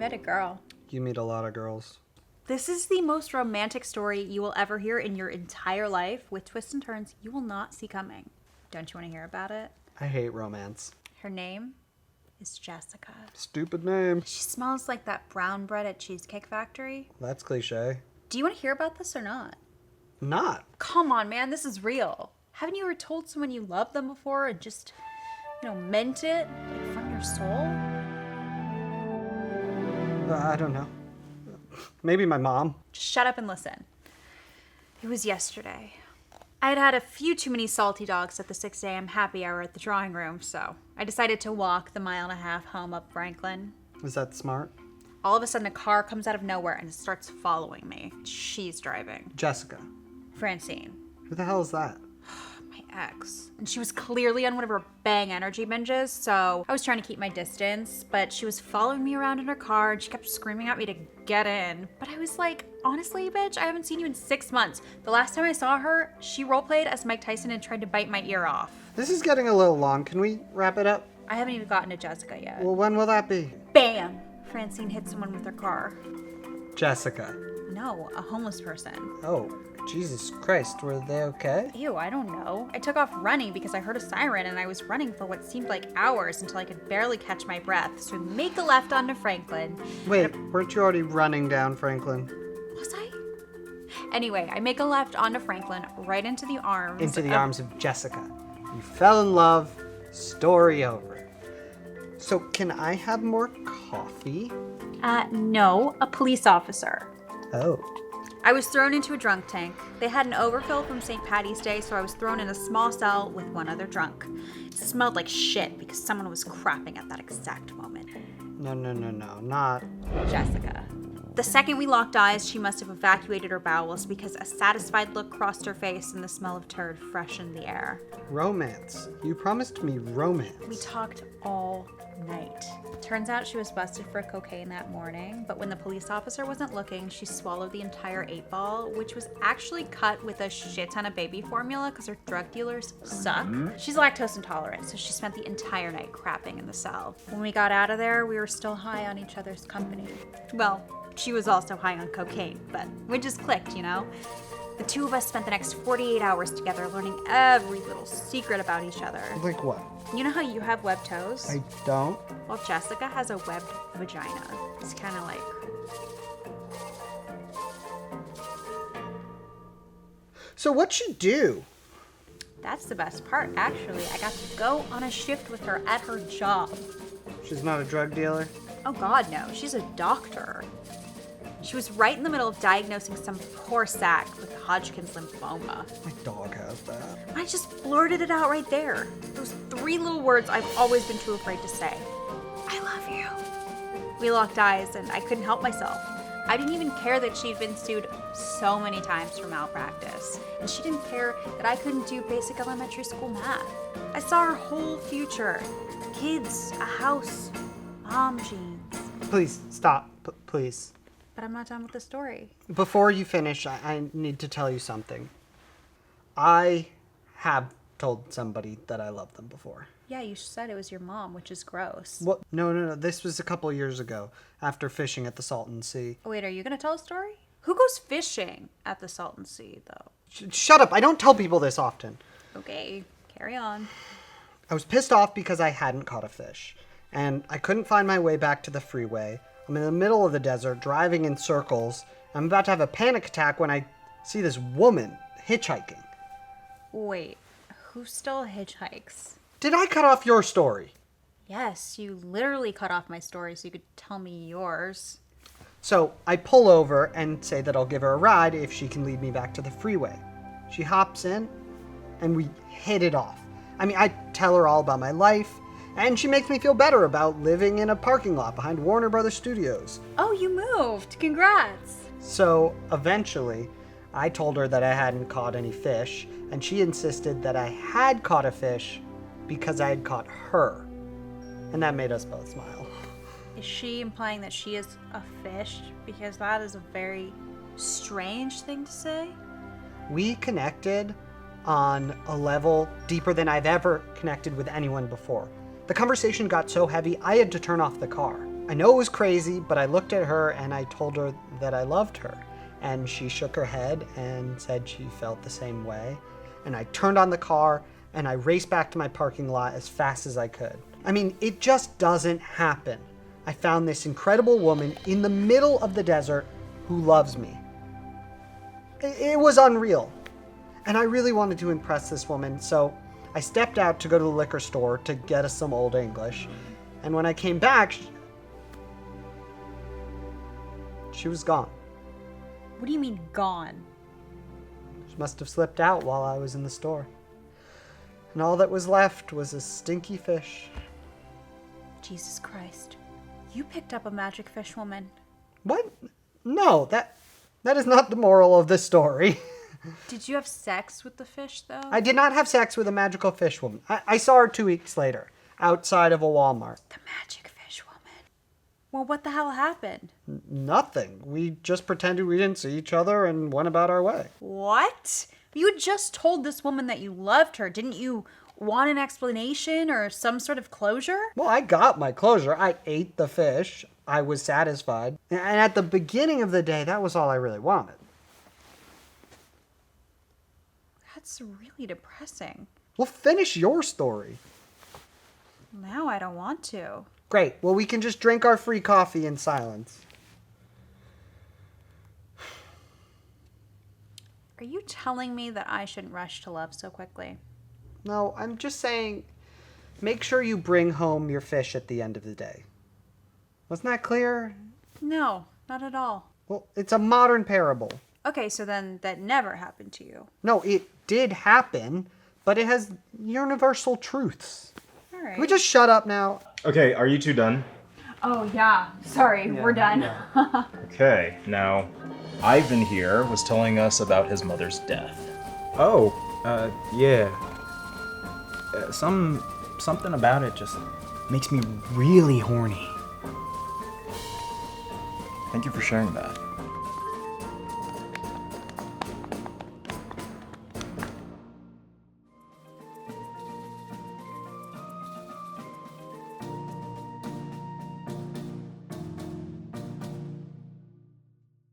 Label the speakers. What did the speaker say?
Speaker 1: met a girl.
Speaker 2: You meet a lot of girls.
Speaker 1: This is the most romantic story you will ever hear in your entire life, with twists and turns you will not see coming. Don't you want to hear about it?
Speaker 2: I hate romance.
Speaker 1: Her name is Jessica.
Speaker 2: Stupid name.
Speaker 1: She smells like that brown bread at Cheesecake Factory.
Speaker 2: That's cliche.
Speaker 1: Do you want to hear about this or not?
Speaker 2: Not.
Speaker 1: Come on, man, this is real. Haven't you ever told someone you loved them before and just, meant it, like from your soul?
Speaker 2: I don't know. Maybe my mom.
Speaker 1: Just shut up and listen. It was yesterday. I had had a few too many salty dogs at the 6 a.m. happy hour at the drawing room, so I decided to walk the 1.5 mile home up Franklin.
Speaker 2: Is that smart?
Speaker 1: All of a sudden, a car comes out of nowhere and starts following me. She's driving.
Speaker 2: Jessica.
Speaker 1: Francine.
Speaker 2: Who the hell is that?
Speaker 1: My ex. And she was clearly on one of her Bang energy binges, so I was trying to keep my distance, but she was following me around in her car and she kept screaming at me to get in. But I was like, honestly, bitch, I haven't seen you in 6 months. The last time I saw her, she roleplayed as Mike Tyson and tried to bite my ear off.
Speaker 2: This is getting a little long. Can we wrap it up?
Speaker 1: I haven't even gotten to Jessica yet.
Speaker 2: Well, when will that be?
Speaker 1: Bam! Francine hit someone with her car.
Speaker 2: Jessica.
Speaker 1: No, a homeless person.
Speaker 2: Oh, Jesus Christ. Were they okay?
Speaker 1: Ew, I don't know. I took off running because I heard a siren and I was running for what seemed like hours until I could barely catch my breath. So we make a left onto Franklin.
Speaker 2: Wait, weren't you already running down Franklin?
Speaker 1: Was I? Anyway, I make a left onto Franklin, right into the arms.
Speaker 2: Into the arms of Jessica. You fell in love. Story over. So can I have more coffee?
Speaker 1: No, a police officer.
Speaker 2: Oh.
Speaker 1: I was thrown into a drunk tank. They had an overfill from St. Patty's Day, so I was thrown in a small cell with one other drunk. It smelled like shit because someone was crapping at that exact moment.
Speaker 2: No, not.
Speaker 1: Jessica. The second we locked eyes, she must have evacuated her bowels because a satisfied look crossed her face and the smell of turd freshened the air.
Speaker 2: Romance. You promised me romance.
Speaker 1: We talked all night. Turns out she was busted for cocaine that morning, but when the police officer wasn't looking, she swallowed the entire 8-ball, which was actually cut with a shit ton of baby formula because her drug dealers suck. She's lactose intolerant, so she spent the entire night crapping in the cell. When we got out of there, we were still high on each other's company. Well, she was also high on cocaine, but we just clicked, The two of us spent the next 48 hours together learning every little secret about each other.
Speaker 2: Like what?
Speaker 1: You know how you have webbed toes?
Speaker 2: I don't.
Speaker 1: Well, Jessica has a webbed vagina. It's kind of like...
Speaker 2: So what'd she do?
Speaker 1: That's the best part, actually. I got to go on a shift with her at her job.
Speaker 2: She's not a drug dealer?
Speaker 1: Oh God, no. She's a doctor. She was right in the middle of diagnosing some poor sack with Hodgkin's lymphoma.
Speaker 2: My dog has that.
Speaker 1: I just blurted it out right there. Those 3 little words I've always been too afraid to say. I love you. We locked eyes and I couldn't help myself. I didn't even care that she'd been sued so many times for malpractice. And she didn't care that I couldn't do basic elementary school math. I saw her whole future. Kids, a house, mom jeans.
Speaker 2: Please, stop. Please.
Speaker 1: But I'm not done with the story.
Speaker 2: Before you finish, I need to tell you something. I have told somebody that I love them before.
Speaker 1: Yeah, you said it was your mom, which is gross.
Speaker 2: What? No. This was a couple years ago, after fishing at the Salton Sea.
Speaker 1: Oh, wait, are you going to tell a story? Who goes fishing at the Salton Sea, though?
Speaker 2: Shut up. I don't tell people this often.
Speaker 1: Okay, carry on.
Speaker 2: I was pissed off because I hadn't caught a fish, and I couldn't find my way back to the freeway. I'm in the middle of the desert, driving in circles. I'm about to have a panic attack when I see this woman hitchhiking.
Speaker 1: Wait, who still hitchhikes?
Speaker 2: Did I cut off your story?
Speaker 1: Yes, you literally cut off my story so you could tell me yours.
Speaker 2: So I pull over and say that I'll give her a ride if she can lead me back to the freeway. She hops in, and we hit it off. I tell her all about my life, and she makes me feel better about living in a parking lot behind Warner Brothers Studios.
Speaker 1: Oh, you moved. Congrats.
Speaker 2: So eventually, I told her that I hadn't caught any fish, and she insisted that I had caught a fish because I had caught her. And that made us both smile.
Speaker 1: Is she implying that she is a fish? Because that is a very strange thing to say.
Speaker 2: We connected on a level deeper than I've ever connected with anyone before. The conversation got so heavy, I had to turn off the car. I know it was crazy, but I looked at her and I told her that I loved her. And she shook her head and said she felt the same way. And I turned on the car and I raced back to my parking lot as fast as I could. I mean, it just doesn't happen. I found this incredible woman in the middle of the desert who loves me. It was unreal. And I really wanted to impress this woman, so I stepped out to go to the liquor store to get us some Old English. And when I came back, she was gone.
Speaker 1: What do you mean, gone?
Speaker 2: She must have slipped out while I was in the store. And all that was left was a stinky fish.
Speaker 1: Jesus Christ. You picked up a magic fish woman.
Speaker 2: What? No, that is not the moral of the story.
Speaker 1: Did you have sex with the fish, though?
Speaker 2: I did not have sex with a magical fish woman. I saw her 2 weeks later, outside of a Walmart.
Speaker 1: The magic fish woman. Well, what the hell happened?
Speaker 2: Nothing. We just pretended we didn't see each other and went about our way.
Speaker 1: What? You had just told this woman that you loved her. Didn't you want an explanation or some sort of closure?
Speaker 2: Well, I got my closure. I ate the fish. I was satisfied. And at the beginning of the day, that was all I really wanted.
Speaker 1: That's really depressing.
Speaker 2: Well, finish your story.
Speaker 1: Now I don't want to.
Speaker 2: Great. Well, we can just drink our free coffee in silence.
Speaker 1: Are you telling me that I shouldn't rush to love so quickly?
Speaker 2: No, I'm just saying, make sure you bring home your fish at the end of the day. Wasn't that clear?
Speaker 1: No, not at all.
Speaker 2: Well, it's a modern parable.
Speaker 1: Okay, so then that never happened to you.
Speaker 2: No, it did happen, but it has universal truths.
Speaker 1: All right.
Speaker 2: Can we just shut up now?
Speaker 3: Okay, are you two done?
Speaker 1: Oh, yeah. Sorry, we're done.
Speaker 3: Okay, now, Ivan here was telling us about his mother's death.
Speaker 4: Oh, yeah. Something about it just makes me really horny.
Speaker 3: Thank you for sharing that.